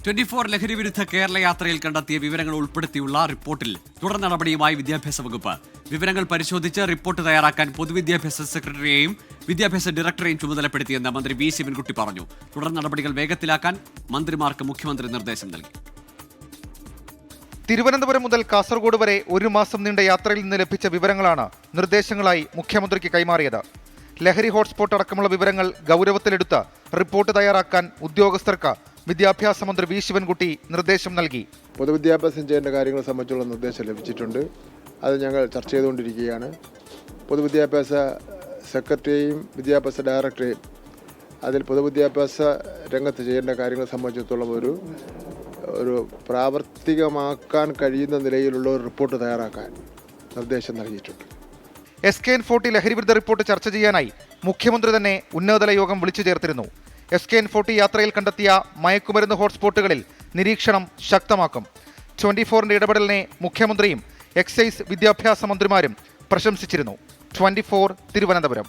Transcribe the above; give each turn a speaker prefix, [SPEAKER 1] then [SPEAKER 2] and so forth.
[SPEAKER 1] 24 ലഹരി വിരുദ്ധ കേരള യാത്രയിൽ കണ്ടെത്തിയ വിവരങ്ങൾ ഉൾപ്പെടുത്തിയുള്ള റിപ്പോർട്ടിൽ തുടർ നടപടിയുമായി വിദ്യാഭ്യാസ വകുപ്പ്. വിവരങ്ങൾ പരിശോധിച്ച് റിപ്പോർട്ട് തയ്യാറാക്കാൻ പൊതുവിദ്യാഭ്യാസ സെക്രട്ടറിയെയും വിദ്യാഭ്യാസ ഡയറക്ടറെയും ചുമതലപ്പെടുത്തിയെന്ന് മന്ത്രി വി ശിവൻകുട്ടി പറഞ്ഞു. തുടർ നടപടികൾ വേഗത്തിലാക്കാൻ മന്ത്രിമാർക്ക് മുഖ്യമന്ത്രി നിർദ്ദേശം നൽകി.
[SPEAKER 2] തിരുവനന്തപുരം മുതൽ കാസർഗോഡ് വരെ ഒരു മാസം നീണ്ട യാത്രയിൽ നിന്ന് ലഭിച്ച വിവരങ്ങളാണ് നിർദ്ദേശങ്ങളായി മുഖ്യമന്ത്രിക്ക് കൈമാറിയത്. ലഹരി ഹോട്ട്സ്പോട്ട് അടക്കമുള്ള വിവരങ്ങൾ ഗൗരവത്തിലെടുത്ത് റിപ്പോർട്ട് തയ്യാറാക്കാൻ ഉദ്യോഗസ്ഥർക്ക് വിദ്യാഭ്യാസ മന്ത്രി വി ശിവൻകുട്ടി നിർദ്ദേശം നൽകി.
[SPEAKER 3] പൊതുവിദ്യാഭ്യാസം ചെയ്യേണ്ട കാര്യങ്ങളെ സംബന്ധിച്ചുള്ള നിർദ്ദേശം ലഭിച്ചിട്ടുണ്ട്. അത് ഞങ്ങൾ ചർച്ച ചെയ്തുകൊണ്ടിരിക്കുകയാണ്. പൊതുവിദ്യാഭ്യാസ സെക്രട്ടറിയെയും വിദ്യാഭ്യാസ ഡയറക്ടറെയും അതിൽ പൊതുവിദ്യാഭ്യാസ രംഗത്ത് ചെയ്യേണ്ട കാര്യങ്ങളെ സംബന്ധിച്ചിടത്തോളം ഒരു പ്രാവർത്തികമാക്കാൻ കഴിയുന്ന നിലയിലുള്ള ഒരു റിപ്പോർട്ട് തയ്യാറാക്കാൻ നിർദ്ദേശം നൽകിയിട്ടുണ്ട്.
[SPEAKER 2] SKN40 ലഹരിവിരുദ്ധ റിപ്പോർട്ട് ചർച്ച ചെയ്യാനായി മുഖ്യമന്ത്രി തന്നെ ഉന്നതതല യോഗം വിളിച്ചു ചേർത്തിരുന്നു. SKN40 യാത്രയിൽ കണ്ടെത്തിയ മയക്കുമരുന്ന് ഹോട്ട്സ്പോട്ടുകളിൽ നിരീക്ഷണം ശക്തമാക്കും. 24ന്റെ ഇടപെടലിനെ മുഖ്യമന്ത്രിയും എക്സൈസ് വിദ്യാഭ്യാസ മന്ത്രിമാരും പ്രശംസിച്ചിരുന്നു. 24 തിരുവനന്തപുരം.